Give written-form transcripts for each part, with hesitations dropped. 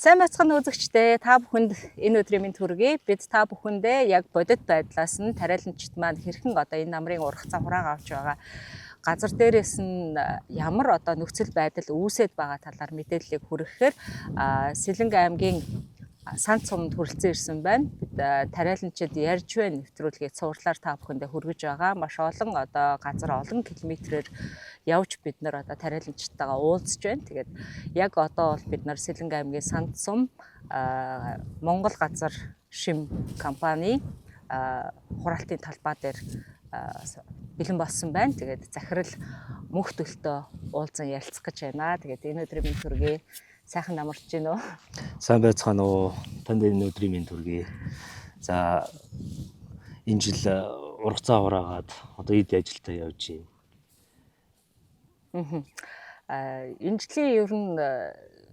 Сайн бацхан үзэгчдээ та бүхэнд энэ өдрийн мэнд хүргэе. Бид та бүхэндээ яг бодит байдлаас нь тариаланчид маань хэрхэн одоо энэ намрын ургацаа хурааг авч байгаа газар дээрээс нь ямар одоо нөхцөл байдал үүсэт байгаа талаар мэдээллийг хүргэхээр Сэлэнг аймгийн Санд суманд хүрэлцэн ирсэн байна. Бид тариаланчид ярьж байна нэвтрүүлгийг цуурлаар та бүхэндээ хүргэж байгаа. Маш олон одоо газар олон километрээр явж бид нар одоо тариаланчтайгаа уулзж байна. Тэгээд яг одоо бол бид нар Сэлэнг аймгийн Санд сум Монгол газар шим компани хураалтын талбай дээр бэлэн болсон байна. Тэгээд захирал мөнх төлтөө уулзан ярилцах гэж байна. Тэгээд энэ өдрийн мэнд хүргэе. Сайхан намарч гин үү? Сайн байцгаана уу? Танд энэ өдрийн мэнд хүргэе. За энэ жил ургацаа хураагаад одоо эд ажилдаа явж байна. Энэ жилийн ер нь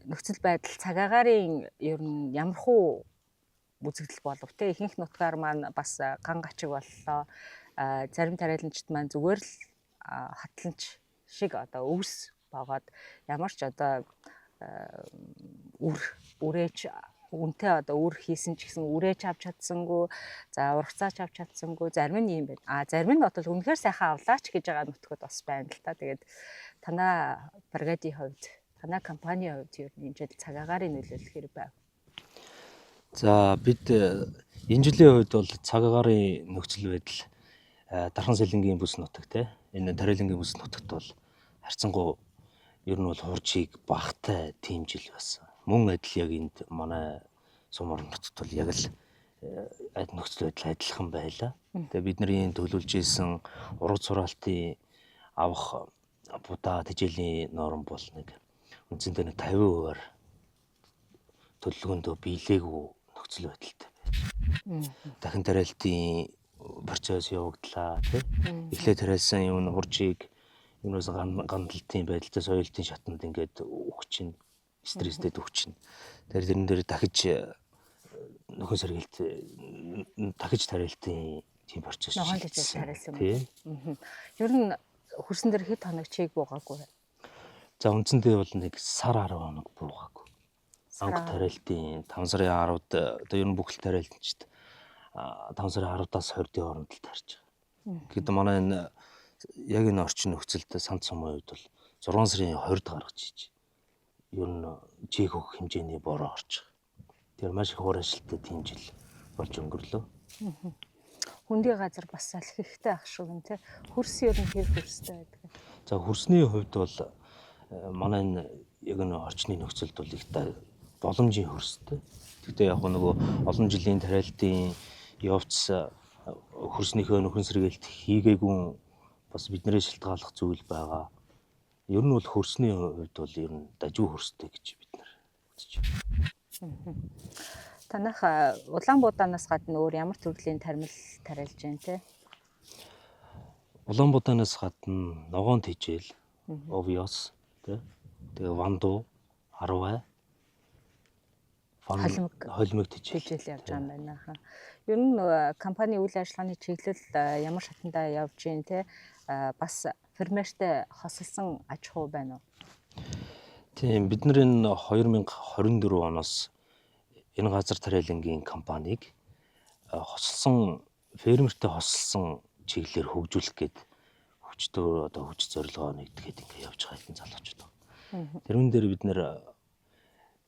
нөхцөл байдал цагаагаарын ер нь ямархуу үзэгдэл болов те ихэнх нутгаар маань бас ган гачиг боллоо. Зарим тариаланчид маань зүгээр л хатланч шиг одоо өвс багаад ямар ч одоо үрээж үнтэй одоо үр хийсэн ч гэсэн үрээж авч чадсангүй, за ургацаач авч чадсангүй, зарим нь юм байна. Зарим нь бодвол үнэхээр сайхан авлаач гэж байгаа нутгууд бас байна л та. Тэгээд танаа бригадийн хувьд, танаа компанийн хувьд ер нь энэ жил цагаагаарын нөлөөлөл хэрэг байв? За бид энэ жилийн хувьд бол цагаагаарын нөхцөл байдал Дархан Сэлэнгийн бүс нутагт энэ Тариалангийн бүс нутагт бол харьцангуй ер нь бол хуржийг багтай тийм жил байсан. Мөн адил яг энд манай сум орон нутагт бол яг л нөхцөл байдал адилхан байлаа. Тэгээ бидний төлөвлөж исэн ургац хураалтын авах будаа тэжээлийн норм бол нэг үндсэндээ 50%-аар төлөвлөгөөндөө биелээгүй нөхцөл байдалтай байна. Дахин тариалтын процесс явагдлаа тийм. Эхлээд тариалсан юм хуржийг юунаас гандалтын байдалтай соёлтын шатнд ингээд өгч чинь стресстэй өгч чинь. Тэрэн дээр дахиж нөхөн сэргээлт дахиж тариалтын тийм процесс ногоон тэжээл тариалсан юм. Ер нь хөрсөн дээр хэд хоног чийг буугаагүй. За үндсэндээ бол нэг сар 10 хоног буугаагүй. Анх тариалтын 5 сарын 10-д одоо ер нь бүх л тариалтчид 5 сарын 10-аас 20-ийн хооронд л тарьж байгаа. Гэвч манай энэ яг энэ орчин нөхцөлд Санд сумын хувьд бол 6 сарын 20-д гаргаж иж ер нь чийг өгөх хэмжээний бороо орж байгаа. Тэр маш их уур ашилтай тийм жил болж өнгөрлөө. Хүндий газар бас салхи ихтэй ах шиг юм те. Хөрс ер нь хэр хөрстэй байдаг. За хөрсний хувьд бол манай энэ яг энэ орчны нөхцөлд бол их боломжийн хөрстэй. Тэгтээ яг нөгөө олон жилийн тариалтын явц хөрснийхөө нөхөн сэргээлт хийгээгүй бас бидний шилтгаалах зүйл байгаа. Ер нь бол хөрсний хувьд бол ер нь дажгүй хөрстэй гэж бид нар үзэж байна. Танах улаан будаанаас гадна өөр ямар төрлийн тармил тариалж байна те? Улаан будаанаас гадна ногоон тэжээл, овиос те. Тэгээ ванду, арвай, холимог тэжээл явж байгаа юм байна. Ер нь компани үйл ажиллагааны чиглэл ямар шатандаа явж гин те? Бас фермертэй хосолсон аж ахуй байна уу? Тийм, бид нар энэ 2024 оноос энэ газар тариалангийн компанийг хосолсон фермертэй хосолсон чиглэлээр хөгжүүлэх гээд хүчтэй одоо хүч зорилгоо нэгтгэхэд ингэ явж байгаа хэдэн залуучууд байна. Тэрүүн дээр бид нэр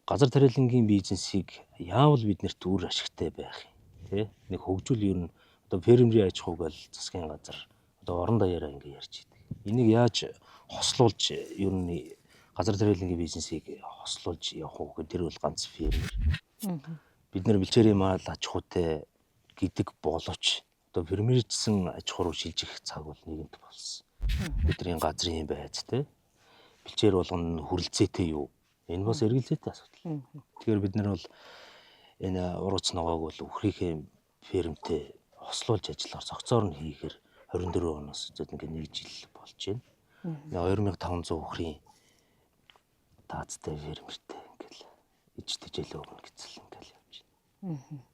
газар тариалангийн бизнесийг яавал биднэрт үр ашигтай байх юм тий? Нэг хөгжүүл ер нь одоо фермерийн аж ахуйг бол засгийн газар одоо орон даяараа ингэ ярьж идэг. Энийг яаж хослуулж ер нь газар тариалангийн бизнесийг хослуулж явах уу гэдэг тэр бол ганц фермер. Бид нар бэлчээрийн мал аж ахуйтай гэдэг боловч одоо фермерчсэн аж ахуй руу шилжих цаг бол нэгэнт болсон. Бидний газрын байц те бэлчээр болгоно хүрэлцээтэй юу? Энэ бас эргэлзээтэй асуудал. Тэгэхээр бид нар бол энэ ургац ногоог бол үхрийнхээ фермтэй хослуулж ажиллахаар цогцоор нь хийхээр 24 оноос зөд ингээ 1 жил болж байна. 2500 үхрийн таацтай фермертэй ингээл иж тэжээлээ өгнө гэсэн ингээл явж байна.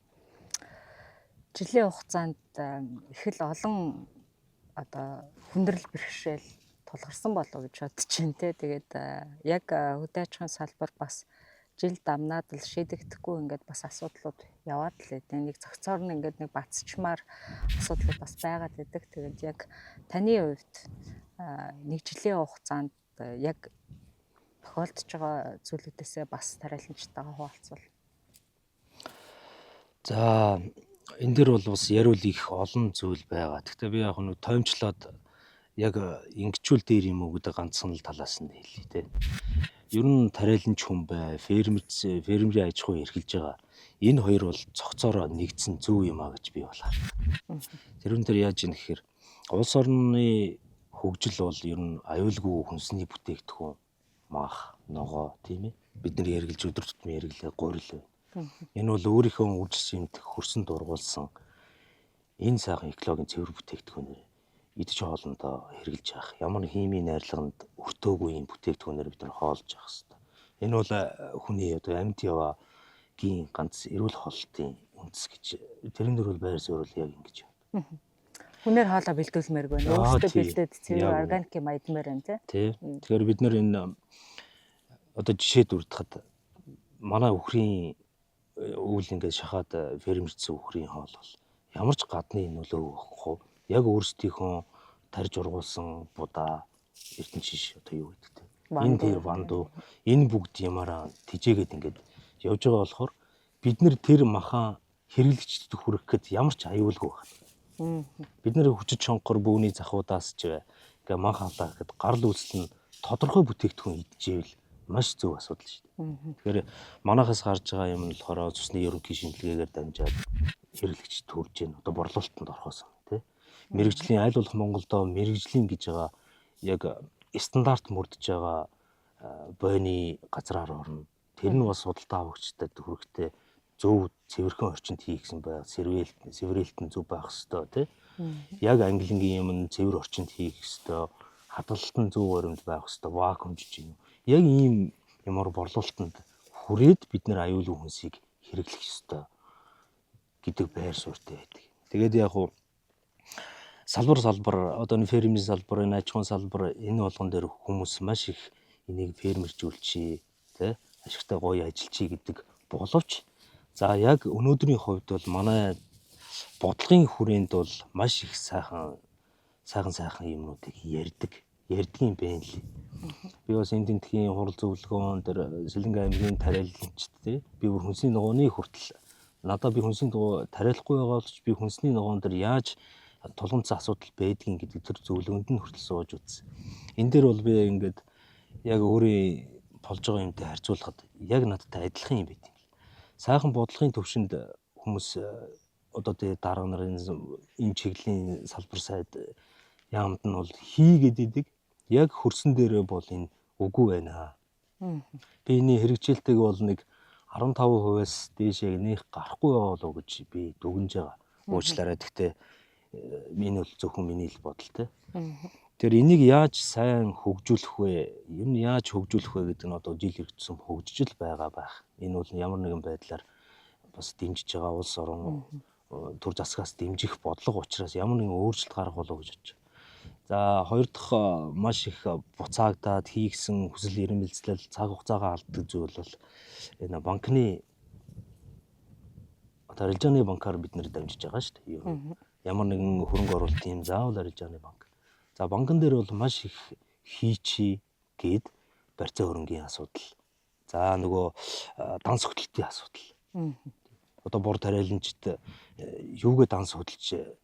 Жилийн хугацаанд их л олон одоо хүндрэл бэрхшээл тулгарсан болов гэж бодож байна те. Тэгээд яг хөдөө аж ахуйн салбар бас жил дамнаад л шийдэгдэхгүй ингээд бас асуудлууд яваад л байдаг. Нэг зохицоор нь ингээд нэг бацчмаар асуудлууд бас байгаад байдаг. Тэгээд яг таны хувьд нэг жилийн хугацаанд яг тохиолдож байгаа зүйлүүдээсээ бас тариаланчтайгаа хуваалцвал. За энэ дээр бол бас яриул их олон зүйл байгаа. Гэхдээ би яг нэг тоомчлоод яг ингэчүүл дээр юм уу гэдэг ганцхан л талаас нь хэлье те. Ер нь тариаланч хүн бай, фермерийн аж ахуй эрхэлж байгаа. Энэ хоёр бол цогцоороо нэгдсэн зөв юм а гэж би бол харна. Тэрүүн дээр яаж юм гэхээр улс орны хөгжил бол ер нь аюулгүй хүнсний бүтээгдэхүүн, мах, ногоо тийм ээ. Бид нар ярилж өдөр тутмын яриглаа гурил. Энэ бол өөрийнхөө үржил юмд хөрсөн дургуулсан энэ сайхан экологийн цэвэр бүтээгдэхүүнээр идэж хоолндоо хэрглэж явах. Ямар химийн найрлаганд өртөөгүй юм бүтээгдэхүүнээр бид нар хоолж явах хэрэгтэй. Энэ бол хүний одоо амьд яваагийн ганц эрүүл хоолтын үндэс гэж. Тэрэн дээр бол байр суурь яг ингэж байна. Хүнээр хоолоо бэлдүүлмээр байна. Өөрсдөө бэлдээд цэвэр органик юм айдмаар байна тий. Тэгэхээр бид нар энэ одоо жишээд үрдэхэд манай үхрийн үйл ингээд шахаад фермерчсэн үхрийн хоол бол ямар ч гадны нөлөө өгөхгүй. Яг өөрсдийнхөө тарж ургуулсан будаа эрдэнэ шиш одоо юу гэдэг те. Энэ тэр ванду энэ бүгд ямаараа тижээгээд ингээд явж байгаа болохоор бид нэр тэр махан хэрэглэгчдэд хүрэх гээд ямар ч аюулгүй байна. Бид нэр хүчит шонхор бүүний захуудаас ч ингээ мах авлаа гэхэд гарал үүсэл нь тодорхой бүтээгдэхүүн идчихвэл маш зөв асуудал шүү дээ. Тэгэхээр манайхаас гарч байгаа юм нь болохоор цусны ерөнхий шинжилгээгээр дамжаад хэрэглэгчд төрж гэн одоо борлуулалтанд орхосон тий. Мэргэжлийн аль болох Монголдо мэргэжлийн гэж байгаа яг стандарт мөрдөж байгаа бойны газраар орно. Тэр нь бас судалтай авагчдад хүрэхтэй зөв цэвэрхэн орчинд хийгсэн байх, сэврээлтэн зөв байх ёстой тий. Яг англигийн юм нь цэвэр орчинд хийх ёстой, хадгалалт нь зөв баримт байх ёстой, вакуумжиж юм. Яг ийм ямар борлуулалтанд хүрээд бид нэр аюулгүй хүнсийг хэрэглэх ёстой гэдэг байр суурьтай байдаг. Тэгээд яг хуу салбар одоо энэ фермийн салбар, энэ аж ахуйн салбар энэ болгон дээр хүмүүс маш их энийг фермержүүлчихье тий ашигтай гоё ажиллачий гэдэг боловч за яг өнөөдрийн хувьд бол манай бодлогын хүрээнд бол маш их сайхан юмнуудыг ярьдгийн байна лээ. Би бас энэ тентхийн хурал зөвлөгөөн дээр Сэлэнгэ аймгийн тариаланчд тий би бүр хүнсний ногооны хүртэл надад би хүнсний ногоо тариалахгүй байгаа боловч би хүнсний ногоон дээр яаж тулгымцсан асуудал байдгийг гэдэг тэр зөвлөгөөнд нь хүртэл сууж үзсэн. Энэ дээр бол би ингээд яг өөрийн болж байгаа юмтай харьцуулахад яг надтай адилхан юм байт юм. Сайхан бодлогын төвшөнд хүмүүс одоо тэгээ дарга нарын энэ чиглэлийн салбар сайд яамд нь бол хийгээд идэг. Яг хөрсөн дээрээ бол энэ үгүй байна. Би энэ хэрэгжээлтэйг бол нэг 15%-аас дээшээ нэх гарахгүй байгаа болов гэж би дүгнэж байгаа. Уучлаарай. Гэхдээ энэ бол зөвхөн миний л бодол те. Тэр энийг яаж сайн хөгжүүлэх вэ? Ер нь яаж хөгжүүлэх вэ гэдэг нь одоо жил иргэдсэн хөгжиж л байгаа байх. Энэ бол ямар нэгэн байдлаар бас дэмжиж байгаа улс орон төр засгаас дэмжих бодлого учраас ямар нэгэн өөрчлөлт гарах болов гэж бодож байна. За хоёр дахь маш их буцаагдаад хийгсэн хүсэл эрмэлзлэл цаг хугацаагаа алддаг зүйл бол энэ банкны одоо арилжааны банкаар бид нэр дамжиж байгаа шүү дээ. Ямар нэгэн хөрөнгө оруулалт юм заавал арилжааны банк. За банкн дээр бол маш их хийчи гээд барьцаа хөрөнгийн асуудал. За нөгөө данс хөдөлтийн асуудал. Одоо бор тариаланчд юугээ данс хөдөлж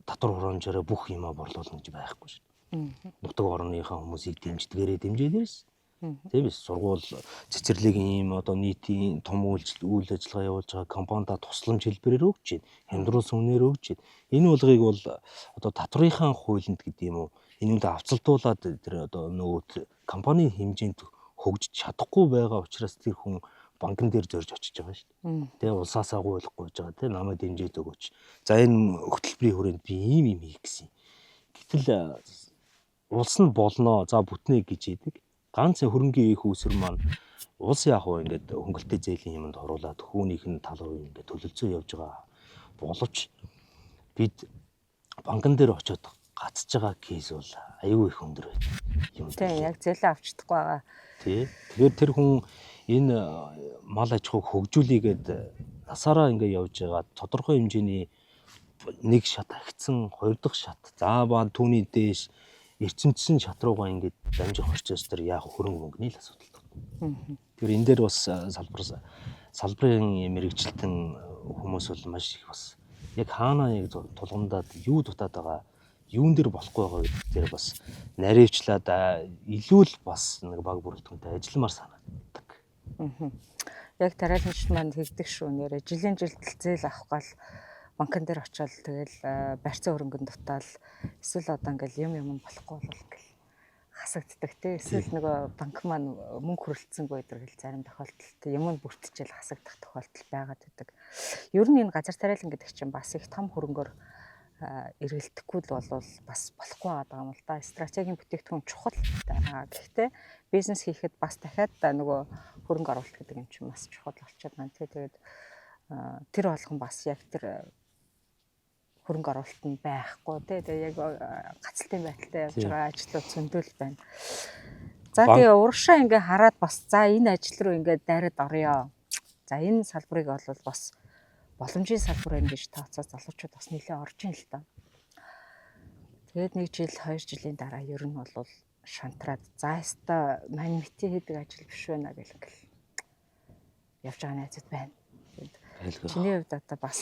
татвар хураамжаараа бүх юмаа борлуулна гэж байхгүй шүү дээ. Нутаг орныхаа хүмүүсийг дэмждгээрээ дэмжээлээс. Тийм ээ сургууль цэцэрлэг ийм одоо нийтийн том үйл ажиллагаа явуулж байгаа компанида тусламж хэлбэрээр өгч байна. Хямдруулсан үнээр өгч байна. Энэ болгыг бол одоо татврынхаа хуулинд гэдэг юм уу энэнд авцалдуулаад тэр одоо нөгөө компанийн хэмжээнд хөгжиж чадахгүй байгаа учраас тэр хүн банкн дээр зорж очиж байгаа шүү дээ. Тэгээ улсаасаа гуйлахгүй байж байгаа тийм намайг дэмжиж өгөөч. За энэ хөтөлбөрийн хүрээнд би ийм хийх гэсэн. Гэтэл улс нь болно. За бүтнэ гэж идэг. Ганц хөрөнгийн их үүсвэр маань улс яг хөө ингээд хөнгөлтэй зээлийн юмд оруулаад хүүнийх нь тал руу ингээд төлөвлөсөн явж байгаа. Боловч бид банкн дээр очиод гацж байгаа кейс бол аюу их өндөр байна. Тийм яг зээлээ авчдахгүй байгаа. Тий. Тэгэхээр тэр хүн энэ мал аж ахуйг хөгжүүлээгээд насаараа ингээ явж байгаа тодорхой хэмжээний нэг шат агцсан, хоёр дахь шат. За ба түүний дээш эрчимчсэн шат руугаа ингээд дамжих процесс төр яг хөрөнгө мөнгөний л асуудал. Тэгэхээр энэ дээр бас салбарын мэрэгчлэн хүмүүс бол маш их бас яг хаана яг тулгамдаад юу дутаад байгаа, юун дээр болохгүй байгаа гэдэг дээр бас наривчлаад илүү л бас нэг баг бүрэлдэхүүнтэй ажилламаар санагддаг. Яг тариаланчид манд хийгдэг шүү нэрэ жилийн жилдэл зээл авах гал банкн дээр очиод тэгэл барьцаа хөрөнгөнд дутаал эсвэл одоо ингээл юм болохгүй бол ингээл хасагддаг те эсвэл нөгөө банк маань мөнгө хөрөлдсөнгүй гэдэг зарим тохиолдолд юм нь бүртжил хасагдах тохиолдол байгаад байдаг. Ер нь энэ газар тариалан гэдэг чинь бас их том хөрөнгөөр эргэлдэхгүй л бол бас болохгүй байгаа юм л да. Стратегийн бүтээгдэхүүн чухал. Гэхдээ бизнес хийхэд бас дахиад нөгөө хөрөнгө оруулалт гэдэг юм чинь бас чухал болчиход байна. Тэгээд тэр болгон бас яг тэр хөрөнгө оруулалт нь байхгүй тэгээ яг гацалтын байдалтай явж байгаа ажлууд зөндөл байна. За тэгээ урагшаа ингээ хараад бас за энэ ажил руу ингээ дайраад орё. За энэ салбарыг бол бас боломжийн салбар байна гэж тооцоод залуучууд бас нэлээд орж ийн л та. Тэгээд 1 жил 2 жилийн дараа ер нь бол шантраад за яста мань мити хийдэг ажил биш байна гэх ингээл явж байгаа найзууд байна. Чиний хувьд одоо бас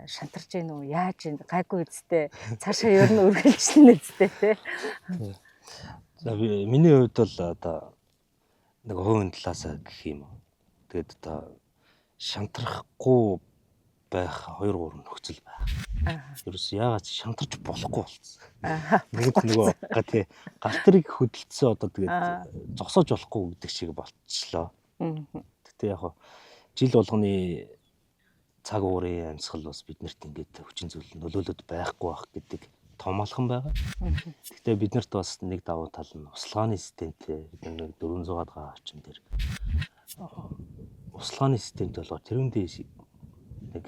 шантарч гин үү яаж гин гайгүй үсттэй цаашаа ер нь үргэлжлэнэ үсттэй те. За миний хувьд бол одоо нэг хувийн талаас гэх юм уу. Тэгээд одоо шантрахгүй байх 2-3 нөхцөл байна. Ерөөс яагаад шантарч болохгүй болсон. Нөгөө тий галтрыг хөдөлцсөн одоо тэгээд зогсоож болохгүй гэдэг шиг болчихлоо. Тэгтээ яг жил болгоны цаг уурын амьсгал бас биднэрт ингээд хүчин зүйл нөлөөлөд байхгүй байх гэдэг том алхам байгаа. Гэхдээ биднэрт бас нэг давуу тал нь услагааны системтэй бид 400-аад га орчим дээр услагааны системтэй болохоор тэрүүн дээш нэг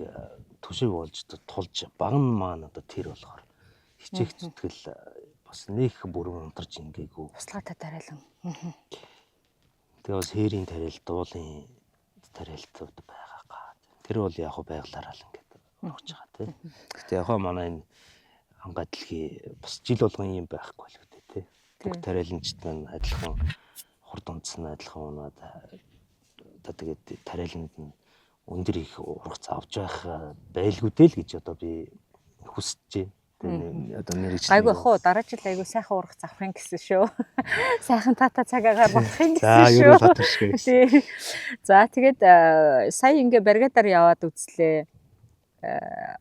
төшөөг болж тулж баган маань одоо тэр болохоор хичээх зүтгэл бас нэг бүрэн унтарч ингээгүй. Услаатай тариалан. Тэгээ бас хээрийн тариал, дуулын тариалтууд байгаа. Тэр бол яг байглаараа л ингээд урагч байгаа тийм. Гэхдээ яг манай энэ ханга дэлхий бас жил болгон юм байхгүй л үү тий. Бүх тариаланчид маань адилхан хурд унтсан адилхан унаад одоо тэгээд тариаланд нь өндөр их ургац авч байх байлгүй дээ л гэж одоо би хүсэж байна. Одоо мэрэгчлээ. Айгүй хоо дараа жил айгүй сайхан ургац авахын гэсэн шүү. Сайхан тата цагаагаар болохын гэсэн шүү. За тэгээд сая ингээ баригадаар яваад үзлээ.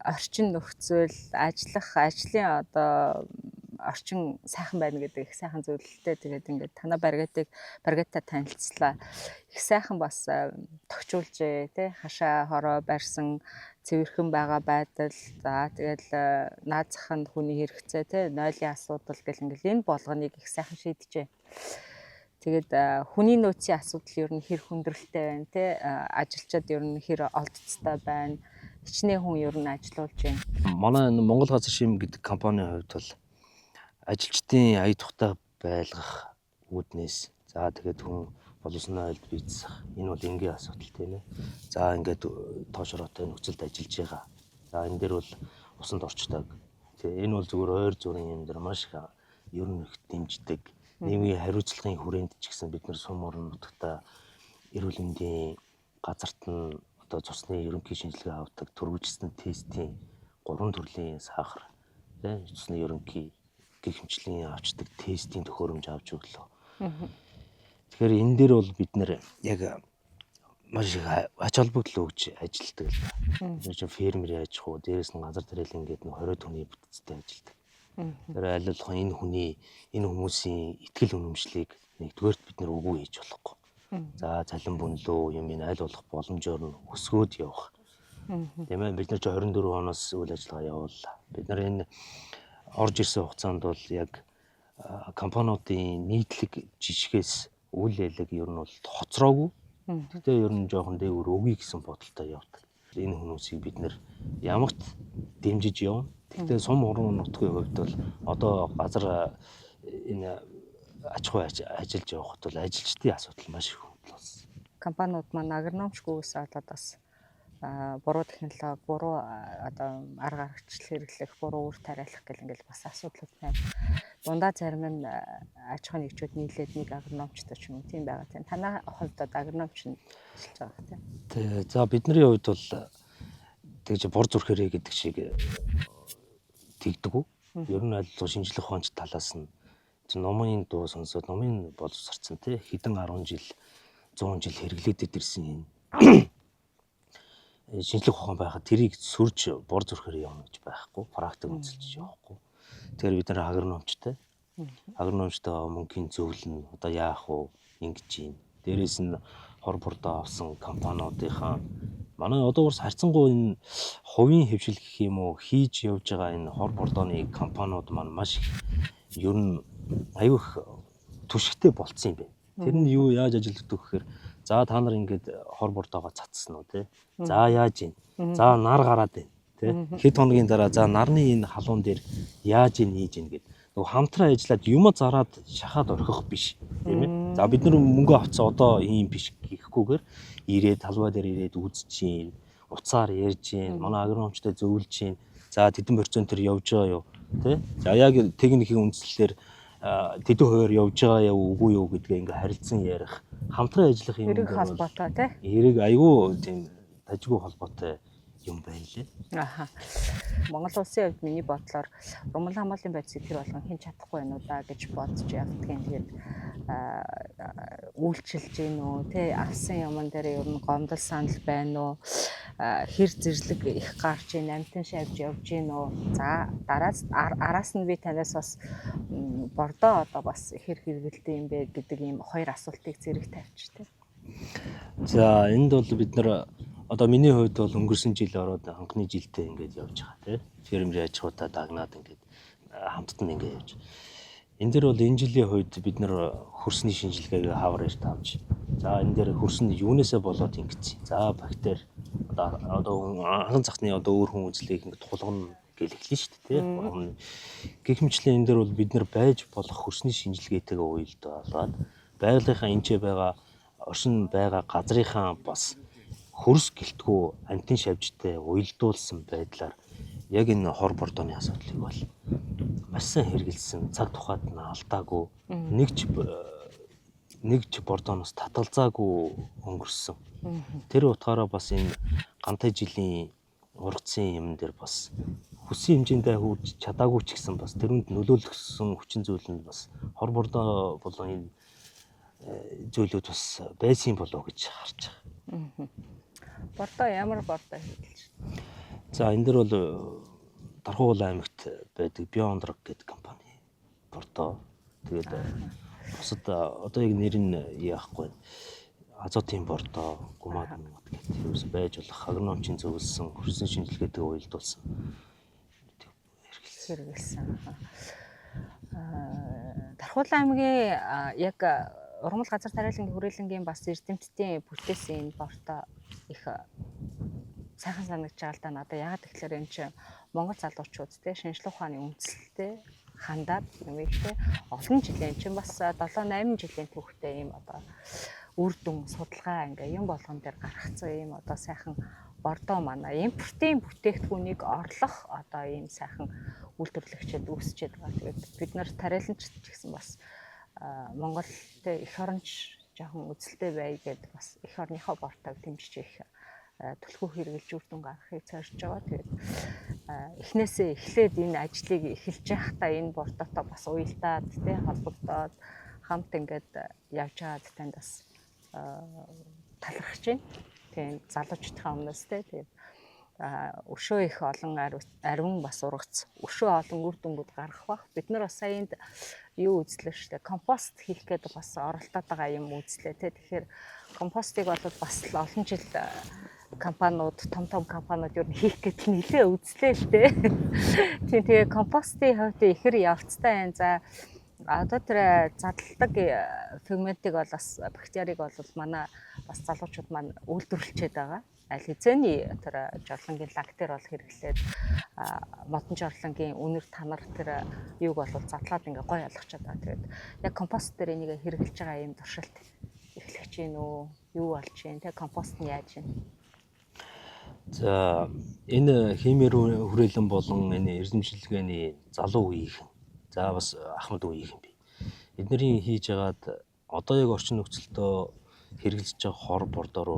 Орчин нөхцөл, ажлын одоо орчин сайхан байна гэдэг их сайхан зөвлөлттэй. Тэгээд ингээд танаа баригатаа танилцлаа. Их сайхан бас тогтчулжээ тий хашаа хороо барьсан цэвэрхэн байгаа байдал. За тэгэл наад заханд хүний хэрэгцээ тий нойлын асуудал гэл ингээд энэ болгоныг их сайхан шийдэжээ. Тэгээд хүний нөөцийн асуудал ер нь хэр хүндрэлтэй байна тий ажилчид ер нь хэр олдцтой байна. Хичнээн хүн ер нь ажиллаулж байна. Манай Монгол газар шим гэдэг компанийн хувьд бол ажилчдын ая тухтай байлгах үүднээс за тэгээд хүн боловсны айлд бийцэх энэ бол энгийн асуудал тийм ээ. За ингээд тоошроотой нөхцөлд ажиллаж байгаа. За энэ дээр бол усанд орчдог. Тэгээ энэ бол зүгээр ойр зүрийн юм дээр маш их ер нь их дэмждэг. Нийгмийн хариуцлагын хүрээнд ч гэсэн бид нар сум орон нутагта эрүүл мэндийн газарт нь одоо цусны ерөнхий шинжилгээ авдаг төрөвчсөн тестийн 3 төрлийн сахар тийм цусны ерөнхий гихмчлийн авчдаг тестийн төхөөрөмж авч өглөө. Тэгэхээр энэ дээр бол бид нэр яг маш их ач холбогдол өгж ажилладаг л байна. Бид чинь фермерийн аж ахуй, дээрээс нь газар тариалан гэдэг нь 20 хүний бүтцтэй ажилладаг. Тэр аль болох энэ хүмүүсийн итгэл үнэмшлийг нэгдүгээрт бид нэр үгүй хийж болохгүй. За цалин бөнлөө юм энэ аль болох боломжоор нь өсгөөд явах. Тийм ээ бид нар чи 24 оноос үйл ажиллагаа явууллаа. Бид нар энэ орж ирсэн хугацаанд бол яг компаниудын нийтлэг жишгээс үйл ялэг ер нь бол хоцроогүй. Тэгтээ ер нь жоохон дээгүүр өгье гэсэн бодолтой явдаг. Энэ хүмүүсийг бид нэр ямагт дэмжиж явна. Тэгтээ сум орон нутгийн хувьд бол одоо газар энэ аж ахуй ажиллаж явахд бол ажилчдын асуудал маш их хөндлөсөн. компаниуд маань агрономичгүйгээс болоод бас буруу технологи, буруу одоо арга аргачлал хэрэглэх, буруу үр тариалах гэл ингээл бас асуудлууд байна. Дундаа зарим нь аж ахуйн нэгжүүд нийлээд нэг агрономичтой ч юм уу тийм байгаа тийм. Танай хувьд агрономич нь ажиллаж байгаа тийм. Тэг. За бидний хувьд бол тэгж бор зүрхээрээ гэдэг шиг тэгдэг. Ер нь аль шинжлэх ухаанч талаас нь номын дуу сонсоод номын боловсарсан тий хэдэн 10 жил 100 жил хэрэглээдээд ирсэн шинжлэх ухаан байхад тэрийг сүрж бор зүрхээр явна гэж байхгүй практик үнэлж явахгүй. Тэгэхээр бид нар агрономичтой мөнгөний зөвлөн одоо яах вэ ингэж юм. Дээрээс нь хор бордоо авсан компаниудынхаа манай одоо урс харьцангуй энэ хувийн хэвшил гэх юм уу хийж явж байгаа энэ хор бордооны компаниуд маань маш ер нь аюух түшигтэй болцсон юм байна. Тэр нь юу яаж ажилладаг вэ гэхээр за та нар ингээд хор бордоогоо цацсан уу тий. За яаж ийн. За нар гараад байна тий. Хэд хоногийн дараа за нарны энэ халуун дээр яаж ийн хийж ийн гэд нөгөө хамтран ажиллаад юм зараад шахаад орхих биш тийм ээ. За бид нар мөнгө авцаа одоо ийм биш гэхгүйгээр ирээд талбай дээр ирээд үзэж чинь уцаар ярьж чинь манай агрономичтой зөвлөж чинь за тэдэн процент төр явж байгаа юу тий. За яг техникийн үндслэлээр тэдэн хувиар явж байгаа юу үгүй юу гэдгээ ингээ харилцан ярих хамтран ажиллах юм Эрэг холбоотой тий. Эрэг айгүй тийм тажгүй холбоотой юм байна лээ. Аха. Монгол улсын хувьд миний бодлоор урмал хамгааллын байдлыг тэр болгон хэн чадахгүй байна уу да гэж бодож явдгийн. Тэгээд үйлчилж гин үү тий авсан юмн дээр ер нь гомдол санал байна уу хэр зэрлэг их гарч ийн амтэн шавж явж гин үү за араас нь би танаас бас бордоо одоо бас хэр хэрэгэлтэй юм бэ гэдэг ийм хоёр асуултыг зэрэг тавьчих тий. За энд бол бид нар одоо миний хувьд бол өнгөрсөн жил ороод анхны жилдээ ингэж явж байгаа тий. Фермер аж ахуйтай дагнаад ингэж хамтд нь ингэж явж. Энэ дэр бол энэ жилийн хувьд бид нар хөрсний шинжилгээг хавар эрт авч. За энэ дээр хөрсөн юунээсээ болоод ингэж. За бактери одоо анхан захны одоо өөр хүн үзлийг ингэ тулгана гэл эхлэн шүү дээ тий. Гэх мэтлэн энэ дээр бол бид нар байж болох хөрсний шинжилгээтэйгээ уялдаад байгалийнхаа энэчээ байгаа оршин байгаа газрынхаа бас хөрс гэлтгүү антин шавжтай уялдуулсан байдлаар яг энэ хор бордооны асуудлыг бол маш сайн хэрэгэлсэн цаг тухайд нь алдаагүй нэг ч бордооноос татгалзаагүй өнгөрсөн. Тэр утгаараа бас энэ гантай жилийн ургацын юм дээр бас хүссэн хэмжээндээ хүрч чадаагүй ч гэсэн бас тэрүүнд нөлөөлсөн хүчин зүйл нь бас хор бордоо болон энэ зүйлүүд бас байсан болов гэж харж байгаа. Бордоо ямар бордоо хэлж. За энэ дэр бол Дархуул аймагт байдаг Биондрог гэдэг компани бордоо. Тэгээд бусад одоо яг нэр нь яахгүй азотын бордоо, гумад гэдэг ерөөс байж болох агрономичийн зөвлөсөн хөрсөн шинжилгээтэй уялдуулсан хэрэгэлсэн. Дархуул аймгийн яг урмал газар тариалангийн хүрээлэнгийн бас эрдэмтдийн бүтээсэн энэ бордоо их сайхан санагдаж байгаа л да надад. Яагаад тэгэхээр энэ чинь Монгол залуучууд те шинжлэх ухааны үндэслэлтэй хандаад юм ихтэй олон жилийн чинь бас 7-8 жилийн түүхтэй юм одоо үр дүн судалгаа ингээ юм болгон дээр гаргацсан юм одоо сайхан бордоо манай импортын бүтээгдэхүүнийг орлох одоо ийм сайхан үйлдвэрлэгчид үүсчээд байгаа. Тэгээд бид нар тариаланчд ч гэсэн бас Монгол те эх оронч жоохон үзэлтэй бай гэдээ бас эх орныхоо бортог дэмжиж их төлхөө хэрэгжилж үр дүн гаргахыг зорж байгаа. Тэгээд эхнээсээ эхлээд энэ ажлыг эхэлж байхдаа энэ бордоотой бас уялдаад те холбогдоод хамт ингээд явж байгаад танд бас талархаж байна. Тийм залуучдынхаа өмнөөс те тэгээд өшөө их олон ариун бас ургац өшөө олон үр дүнгууд гаргах бах. Бид нар бас саянд юу үзлээ шүү дээ. Компост хийх гэдэг бас оролдоод байгаа юм үзлээ те. Тэгэхээр компостыг бол бас олон жил компаниуд том компаниуд юу хийх гэдэг нь нэлээ үзлээ шүү дээ. Тийм тэгээ компостын хувьд ихэр явцтай байна. За одоо тэр задлагдаг ферментийг бол бас бактерийг бол манай бас залуучууд маань үйлдвэрлэчихэд байгаа. Аль хэзээний тэр жорлонгийн лактер бол хэрэглээд модон жорлонгийн үнэр танар тэр юуг бол задлаад ингээ гой ялгачаад байгаа. Тэгээд яг компост дээр энийг хэрэглэж байгаа юм туршилт эхлэж гарч ийн үү? Юу болж байна? Тэ компост нь яаж байна? За энэ химээр хүрээлэн болон энэ эрдэмшилгээний залуу үеийнхэн. За бас ахмад үеийнхэн бий. Эднэрийн хийж ягаад одоо яг орчин нөхцөлдөө хэрэгжилж байгаа хор бордоор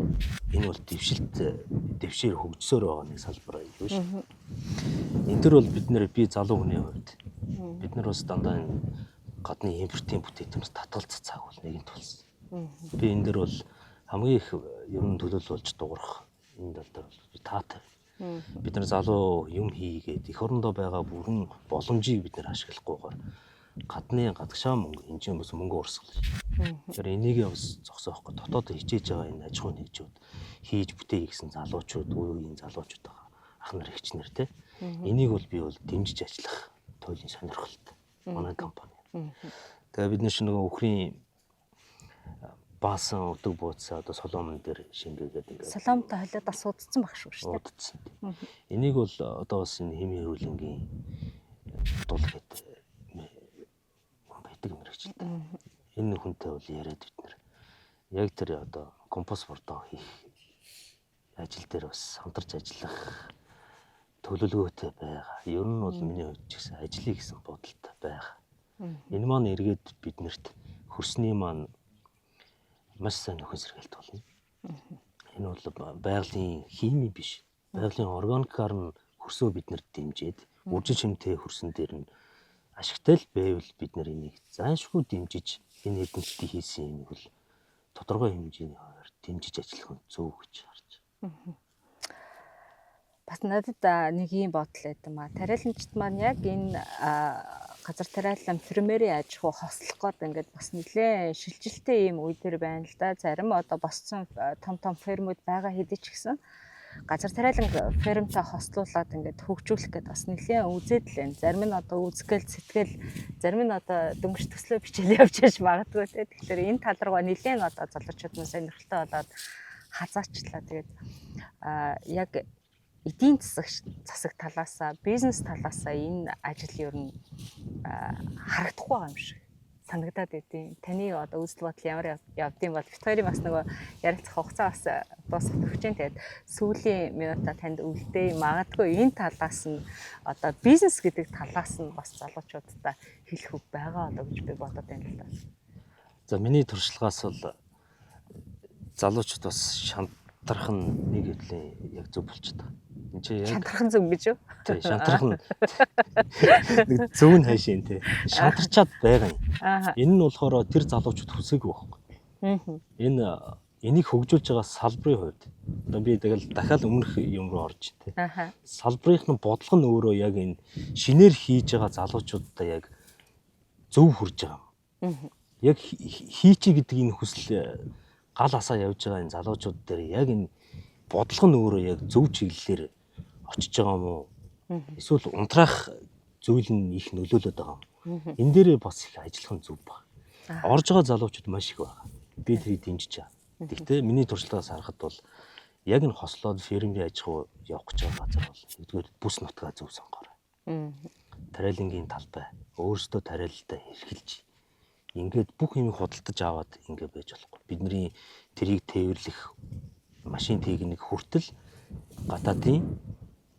энэ бол дэвшээр хөгжсөөр байгаа нэг салбар юу шүү. Энэ төр бол би залуу хүний хувьд бид нар бас дандаа энэ гадны импортын бүтээгдэхүүнээс татгалзах цаг бол нэгэн тулс. Би энэ дэр бол хамгийн их ер нь төлөөлөл болж дуурах энэ тал дээр бол таатай. Бид нар залуу юм хийгээд эх орондоо байгаа бүрэн боломжийг бид нар ашиглахгүйгээр гадны гадагшаа мөнгө энэ чинь бас мөнгө урсгал. Тэгэхээр энийг бас зогсоохгүй дотоод хичээж байгаа энэ аж ахуйн нэгжүүд хийж бүтээе гэсэн залуучууд үеийн залуучууд байгаа. Ах нар эгчнэр те. Энийг бол би бол дэмжиж ажиллах туйлын сонирхолтой. Манай компани. Тэгээ бид нар шинэ нөгөө өхрийн баасан өдөг бууцаа одоо соломон дээр шингээгээд ингээд Соломтой холиод бас удцсан баг шүү дээ. удцсан. Энийг бол одоо бас энэ химийн хөрөлнгийн дул гэдэг байдаг мэрэгчлээ. Энэ хүнтэй бол яриад бид нар яг тэр одоо компост бордоо хийх ажил дээр бас хамтарч ажиллах төлөвлөгөөтэй байгаа. Ер нь бол миний хувьд ч гэсэн ажлыг гэсэн бодолтой байгаа. Энэ маань эргээд биднэрт хөрсний маань маш сайн нөхөн сэргээлт болно. Энэ бол байгалийн хими биш. Байгалийн органикаар нь хөрсөө биднэрт дэмжиж, үржин чимтэй хөрсөн дээр нь ашигтай л байвал бид нар энийг заашгүй дэмжиж энэ эрдэмтдийн хийсэн юм бол тодорхой хэмжээний хуваар дэмжиж ажиллах нь зөв гэж харж байна. Бас надад нэг юм бодол байдсан маа. Тариаланчид маань яг энэ газар тариалан фермерийн аж ахуй хослох гээд ингээд бас нэлээд шилжилттэй юм үе төр байна л да. Зарим одоо босцсон том фермүүд байгаа хэдий ч гэсэн газар тариалан фермтэй хослуулаад ингээд хөгжүүлэх гээд бас нэлээд үзээд л байна. Зарим нь одоо үзгээл сэтгэл, зарим нь одоо дөнгөж төслөө бичээл явж яж магадгүй те. Тэгэхээр энэ тал руугаа нэлээд одоо залуучууд маань сонирхолтой болоод хазаачлаа. Тэгээд яг эдийн засаг талаасаа, бизнес талаасаа энэ ажил ер нь харагдахгүй байгаа юм шиг санагдаад байдیں۔ Таны одоо үзэл бодол ямар явдсан бол бит хоёрын бас нөгөө ярилцах хугацаа бас дуусах төгсөж байна. Тэгээд сүүлийн минутаа танд өвлдөө магадгүй энэ талаас нь одоо бизнес гэдэг талаас нь бас залуучуудаа хэлэх үг байгаа одоо гэж би бодоод байна л да. За миний туршлагаас бол залуучууд бас шантарах нь нэг хэвлэн яг зөв болчиход байгаа. Энд чи яг Шантархан зөв гэж юу? тий шантарах нь нэг зөв нь хайшин тий. Шантарчаад байгаа юм. Энэ нь болохоор тэр залуучууд хүсээгүй байхгүй. Энийг хөгжүүлж байгаа салбарын хувьд одоо би тэгэл дахиад өмнөх юм руу орж тий. Салбарынхны бодлого нь өөрөө яг энэ шинээр хийж байгаа залуучуудаа яг зөв хүрж байгаа юм. Яг хийчи гэдэг энэ хүсэл гал асаа явж байгаа энэ залуучууд дээр яг энэ бодлого нь өөрөө яг зөв чиглэлээр очиж байгаа юм уу? Эсвэл унтраах зүйл нь их нөлөөлөд байгаа юм. Энэ дээрээ бас их ажиллах нь зөв баг. Орж байгаа залуучууд маш их байгаа. Би тэрийг дэмжиж байгаа. Гэхдээ миний туршлагаас харахад бол яг энэ хослоод фермийн аж ахуй явах гэж байгаа газар бол нэгдүгээр бүс нутгаа зөв сонгоорой. Тариалангийн талбай өөрсдөө тариалалтаа хэрхэлж ингээд бүх юмыг худалдаж аваад ингээд байж болохгүй. Бидний тэрийг тээвэрлэх машин техник хүртэл гадаадын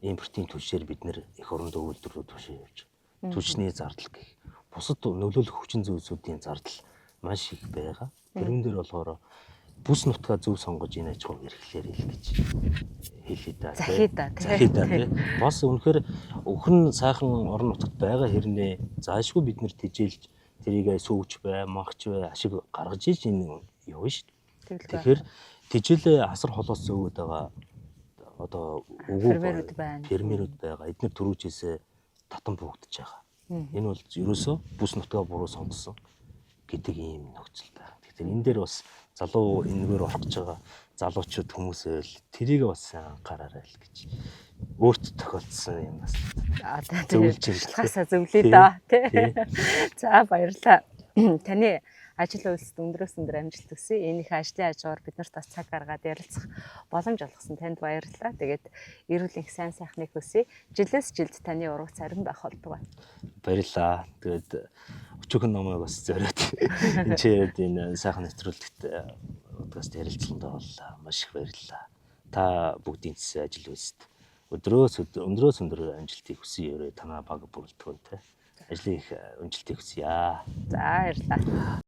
импортын түлшээр бид нэр эх орондоо үйлдвэрлэлүүд тушаа явж. Түлшний зардал гэх бусад нөлөөлөх хүчин зүйлсүүдийн зардал маш их байгаа. Тэрэн дээр болохоор бүс нутгаа зөв сонгож энэ аж ахуйг эрхлэхээр ил гэж хэлээ да. Захида тий. Бас үнэхээр өхрөн сайхан орон нутагт байгаа хэрнээ заашгүй бид нэр тижээлж тэрийг сүүвч бай, махч бай, ашиг гаргаж иж энэ явна шүү дээ. Тэгэхээр тижээлээ асар холоос зөөгöd байгаа одоо фермерүүд байгаа. Эдгээр төрүүжээсээ татан бугдаж байгаа. Энэ бол ерөөсөө бүс нутгаа буруу сонгосон гэдэг ийм нөхцөл байна. Тэгэхээр энэ дээр бас залуу энэгээр орох гэж байгаа залуучууд хүмүүсээ л тэрийг бас анхаараарай л гэж өөрт тохиолдсон юм бас зөвлөж хасаа зөвлөе да тий. За баярлалаа. Таны ажил үйлсэд өндрөөс өндөр амжилт хүсье. Энэ их ажлын хажуугаар бид нарт бас цаг гаргаад ярилцах боломж олгосон танд баярлалаа. Тэгээд эрүүл энх сайн сайхныг хүсье. Жилээс жилд таны ураг царин байх болтугай. Баярлалаа. Тэгээд өчигдөр намайг бас зориод энэ ч яриад энэ сайхан нэвтрүүлэгт подкаст ярилцлаганд боллоо. Маш их баярлалаа. Та бүгдийн цэс ажил үйлсэд өндрөөс өндөр амжилтыг хүсье. Танаа баг бүрэлдэхүүнтэй ажлын их амжилтыг хүсье. За баярлалаа.